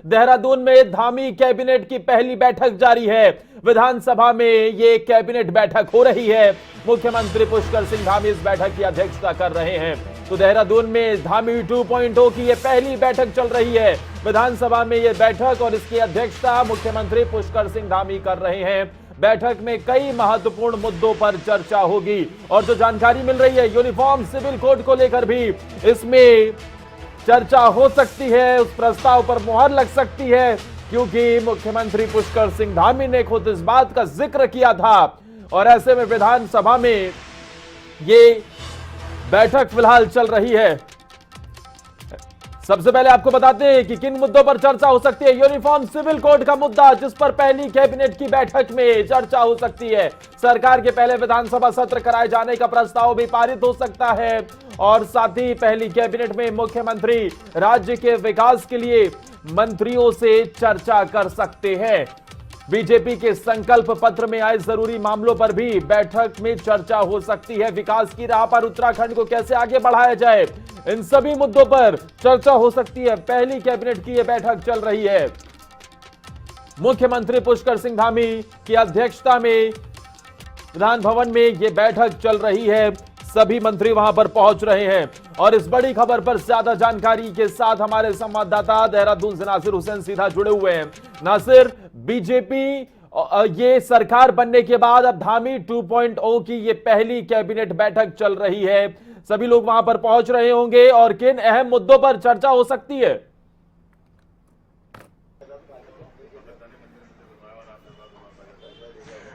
देहरादून में धामी कैबिनेट की पहली बैठक जारी है। विधानसभा में ये कैबिनेट बैठक हो रही है। मुख्यमंत्री पुष्कर सिंह धामी इस बैठक की अध्यक्षता कर रहे हैं। तो देहरादून में धामी 2.0 की ये पहली बैठक चल रही है। विधानसभा में ये बैठक और इसकी अध्यक्षता मुख्यमंत्री पुष्कर सिंह धामी कर रहे हैं। बैठक में कई महत्वपूर्ण मुद्दों पर चर्चा होगी और जो जानकारी मिल रही है, यूनिफॉर्म सिविल कोड को लेकर भी इसमें चर्चा हो सकती है। उस प्रस्ताव पर मुहर लग सकती है, क्योंकि मुख्यमंत्री पुष्कर सिंह धामी ने खुद इस बात का जिक्र किया था। और ऐसे में विधानसभा में ये बैठक फिलहाल चल रही है। सबसे पहले आपको बताते हैं कि किन मुद्दों पर चर्चा हो सकती है। यूनिफॉर्म सिविल कोड का मुद्दा, जिस पर पहली कैबिनेट की बैठक में चर्चा हो सकती है। सरकार के पहले विधानसभा सत्र कराए जाने का प्रस्ताव भी पारित हो सकता है। और साथ ही पहली कैबिनेट में मुख्यमंत्री राज्य के विकास के लिए मंत्रियों से चर्चा कर सकते हैं। बीजेपी के संकल्प पत्र में आए जरूरी मामलों पर भी बैठक में चर्चा हो सकती है। विकास की राह पर उत्तराखंड को कैसे आगे बढ़ाया जाए, इन सभी मुद्दों पर चर्चा हो सकती है। पहली कैबिनेट की यह बैठक चल रही है। मुख्यमंत्री पुष्कर सिंह धामी की अध्यक्षता में विधान भवन में यह बैठक चल रही है। सभी मंत्री वहां पर पहुंच रहे हैं। और इस बड़ी खबर पर ज्यादा जानकारी के साथ हमारे संवाददाता देहरादून से नासिर हुसैन सीधा जुड़े हुए हैं। नासिर, बीजेपी ये सरकार बनने के बाद अब धामी 2.0 की ये पहली कैबिनेट बैठक चल रही है। सभी लोग वहां पर पहुंच रहे होंगे और किन अहम मुद्दों पर चर्चा हो सकती है?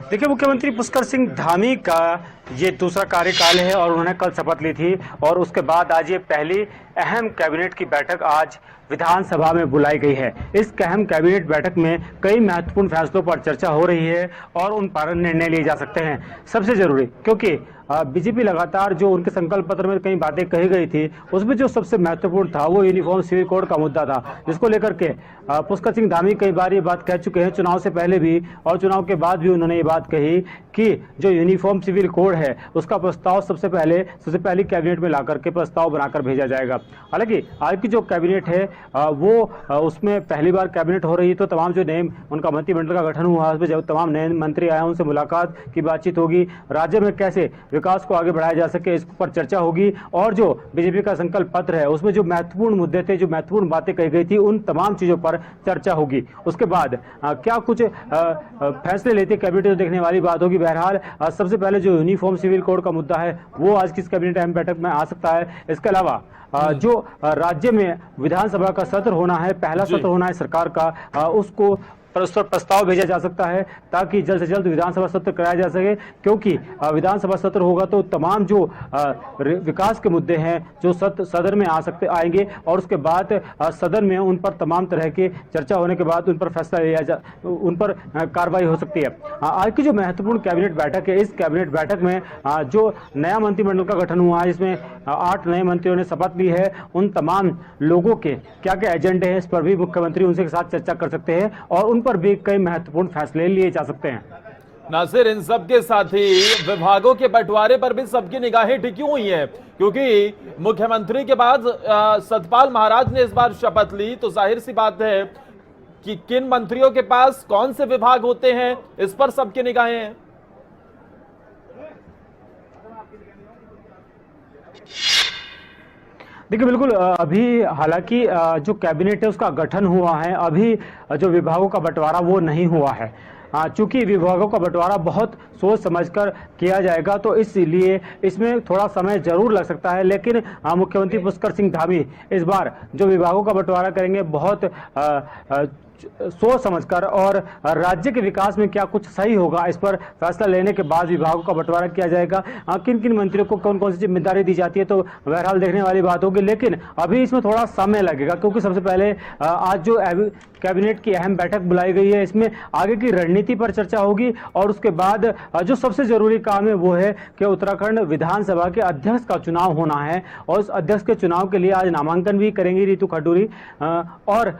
देखिए, मुख्यमंत्री पुष्कर सिंह धामी का ये दूसरा कार्यकाल है और उन्होंने कल शपथ ली थी और उसके बाद आज ये पहली अहम कैबिनेट की बैठक आज विधानसभा में बुलाई गई है। इस अहम कैबिनेट बैठक में कई महत्वपूर्ण फैसलों पर चर्चा हो रही है और उन पर निर्णय लिए जा सकते हैं। सबसे जरूरी, क्योंकि बीजेपी लगातार जो उनके संकल्प पत्र में कई बातें कही गई थी, उसमें जो सबसे महत्वपूर्ण था वो यूनिफॉर्म सिविल कोड का मुद्दा था, जिसको लेकर के पुष्कर सिंह धामी कई बार ये बात कह चुके हैं, चुनाव से पहले भी और चुनाव के बाद भी उन्होंने ये बात कही कि जो यूनिफॉर्म सिविल कोड है उसका प्रस्ताव सबसे पहली कैबिनेट में ला करके प्रस्ताव बनाकर भेजा जाएगा। हालांकि आज की जो कैबिनेट है वो उसमें पहली बार कैबिनेट हो रही है, तो तमाम जो नए उनका मंत्रिमंडल का गठन हुआ, उसमें जब तमाम नए मंत्री आए उनसे मुलाकात की बातचीत होगी। राज्य में कैसे विकास को आगे बढ़ाया जा सके इस पर चर्चा होगी और जो बीजेपी का संकल्प पत्र है उसमें जो महत्वपूर्ण मुद्दे थे, जो महत्वपूर्ण बातें कही गई थी, उन तमाम चीजों पर चर्चा होगी। उसके बाद क्या कुछ फैसले लेते कैबिनेट, तो देखने वाली बात होगी। बहरहाल सबसे पहले जो यूनिफॉर्म सिविल कोड का मुद्दा है वो आज की कैबिनेट अहम बैठक में आ सकता है। इसके अलावा जो राज्य में विधानसभा का सत्र होना है, पहला सत्र होना है सरकार का, उसको प्रस्ताव भेजा जा सकता है ताकि जल्द से जल्द विधानसभा सत्र कराया जा सके, क्योंकि विधानसभा सत्र होगा तो तमाम जो विकास के मुद्दे हैं जो सदन में आएंगे और उसके बाद सदन में उन पर तमाम तरह की चर्चा होने के बाद उन पर फैसला लिया उन पर कार्रवाई हो सकती है। आज की जो महत्वपूर्ण कैबिनेट बैठक है, इस कैबिनेट बैठक में जो नया मंत्रिमंडल का गठन हुआ है, इसमें 8 नए मंत्रियों ने शपथ ली है, उन तमाम लोगों के क्या क्या एजेंडे हैं इस पर भी मुख्यमंत्री उनके साथ चर्चा कर सकते हैं और उन पर भी कई महत्वपूर्ण फैसले लिए जा सकते हैं। नासिर, इन सब के साथ ही विभागों के बंटवारे पर भी सबकी निगाहें टिकी हुई हैं, क्योंकि मुख्यमंत्री के बाद सतपाल महाराज ने इस बार शपथ ली, तो जाहिर सी बात है कि किन मंत्रियों के पास कौन से विभाग होते हैं, इस पर सबकी निगाहें हैं। देखिए, बिल्कुल अभी हालांकि जो कैबिनेट है उसका गठन हुआ है, अभी जो विभागों का बंटवारा वो नहीं हुआ है। चूंकि विभागों का बंटवारा बहुत सोच समझकर किया जाएगा तो इसलिए इसमें थोड़ा समय जरूर लग सकता है, लेकिन मुख्यमंत्री पुष्कर सिंह धामी इस बार जो विभागों का बंटवारा करेंगे बहुत सोच समझकर और राज्य के विकास में क्या कुछ सही होगा इस पर फैसला लेने के बाद विभागों का बंटवारा किया जाएगा। किन किन मंत्रियों को कौन कौन सी जिम्मेदारी दी जाती है तो बहरहाल देखने वाली बात होगी, लेकिन अभी इसमें थोड़ा समय लगेगा, क्योंकि सबसे पहले आज जो कैबिनेट की अहम बैठक बुलाई गई है इसमें आगे की रणनीति पर चर्चा होगी और उसके बाद जो सबसे जरूरी काम है वो है कि उत्तराखंड विधानसभा के अध्यक्ष का चुनाव होना है और उस अध्यक्ष के चुनाव के लिए आज नामांकन भी करेंगी रितु खडूरी और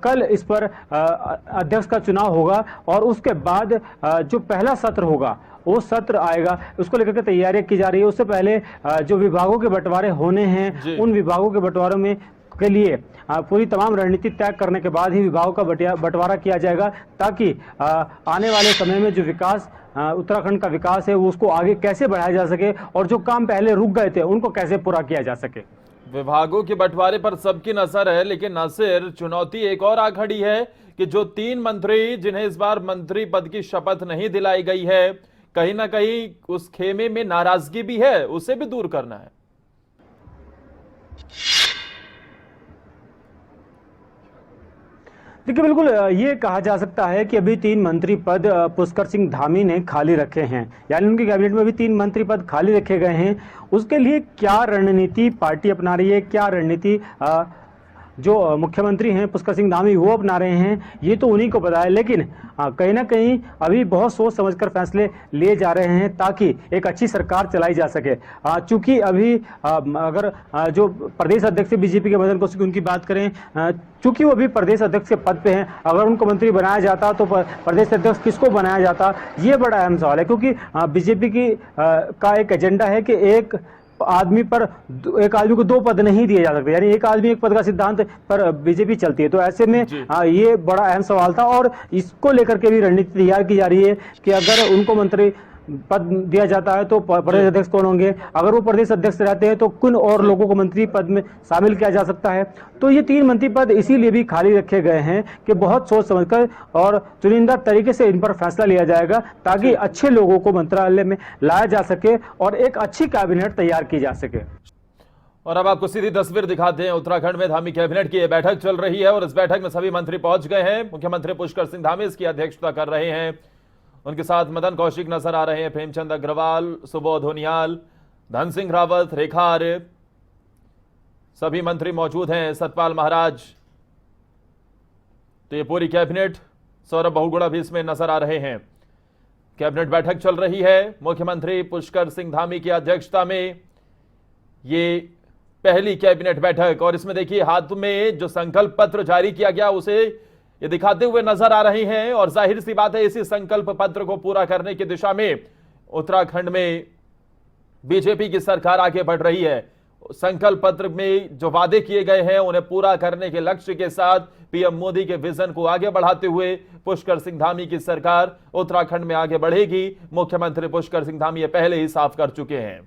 कल इस पर अध्यक्ष का चुनाव होगा और उसके बाद जो पहला सत्र होगा वो सत्र आएगा, उसको लेकर के तैयारियां की जा रही है। उससे पहले जो विभागों के बंटवारे होने हैं उन विभागों के बंटवारों में के लिए पूरी तमाम रणनीति तय करने के बाद ही विभागों का बंटवारा किया जाएगा, ताकि आने वाले समय में जो विकास उत्तराखंड का विकास है उसको आगे कैसे बढ़ाया जा सके और जो काम पहले रुक गए थे उनको कैसे पूरा किया जा सके। विभागों के बंटवारे पर सबकी नजर है, लेकिन नासिर चुनौती एक और आ खड़ी है कि जो 3 मंत्री जिन्हें इस बार मंत्री पद की शपथ नहीं दिलाई गई है, कहीं ना कहीं उस खेमे में नाराजगी भी है, उसे भी दूर करना है। देखिए, बिल्कुल ये कहा जा सकता है कि अभी 3 मंत्री पद पुष्कर सिंह धामी ने खाली रखे हैं, यानी उनकी कैबिनेट में भी 3 मंत्री पद खाली रखे गए हैं। उसके लिए क्या रणनीति पार्टी अपना रही है, क्या रणनीति जो मुख्यमंत्री हैं पुष्कर सिंह धामी वो अपना रहे हैं, ये तो उन्हीं को पता है। लेकिन कहीं ना कहीं अभी बहुत सोच समझकर फैसले लिए जा रहे हैं ताकि एक अच्छी सरकार चलाई जा सके। चूंकि अभी अगर जो प्रदेश अध्यक्ष बीजेपी के मदन कौशिक उनकी बात करें, चूंकि वो अभी प्रदेश अध्यक्ष के पद पे हैं, अगर उनको मंत्री बनाया जाता तो प्रदेश अध्यक्ष किसको बनाया जाता, ये बड़ा अहम सवाल है। क्योंकि बीजेपी की का एक एजेंडा है कि एक आदमी को 2 पद नहीं दिए जा सकते, यानी एक आदमी एक पद का सिद्धांत पर बीजेपी चलती है। तो ऐसे में ये बड़ा अहम सवाल था और इसको लेकर के भी रणनीति तैयार की जा रही है कि अगर उनको मंत्री पद दिया जाता है तो प्रदेश अध्यक्ष कौन होंगे, अगर वो प्रदेश अध्यक्ष रहते हैं तो किन और लोगों को मंत्री पद में शामिल किया जा सकता है। तो ये 3 मंत्री पद इसीलिए भी खाली रखे गए हैं कि बहुत सोच समझकर और चुनिंदा तरीके से इन पर फैसला लिया जाएगा, ताकि अच्छे लोगों को मंत्रालय में लाया जा सके और एक अच्छी कैबिनेट तैयार की जा सके। और अब आपको सीधी तस्वीर दिखाते हैं। उत्तराखंड में धामी कैबिनेट की यह बैठक चल रही है और इस बैठक में सभी मंत्री पहुंच गए हैं। मुख्यमंत्री पुष्कर सिंह धामी इसकी अध्यक्षता कर रहे हैं। उनके साथ मदन कौशिक नजर आ रहे हैं, प्रेमचंद अग्रवाल, सुबोध उनियाल, धन सिंह रावत, रेखा आर्य, सभी मंत्री मौजूद हैं, सतपाल महाराज। तो ये पूरी कैबिनेट, सौरभ बहुगुणा भी इसमें नजर आ रहे हैं। कैबिनेट बैठक चल रही है। मुख्यमंत्री पुष्कर सिंह धामी की अध्यक्षता में ये पहली कैबिनेट बैठक, और इसमें देखिए हाथ में जो संकल्प पत्र जारी किया गया उसे ये दिखाते हुए नजर आ रही हैं। और जाहिर सी बात है इसी संकल्प पत्र को पूरा करने की दिशा में उत्तराखंड में बीजेपी की सरकार आगे बढ़ रही है। संकल्प पत्र में जो वादे किए गए हैं उन्हें पूरा करने के लक्ष्य के साथ पीएम मोदी के विजन को आगे बढ़ाते हुए पुष्कर सिंह धामी की सरकार उत्तराखंड में आगे बढ़ेगी। मुख्यमंत्री पुष्कर सिंह धामी ये पहले ही साफ कर चुके हैं।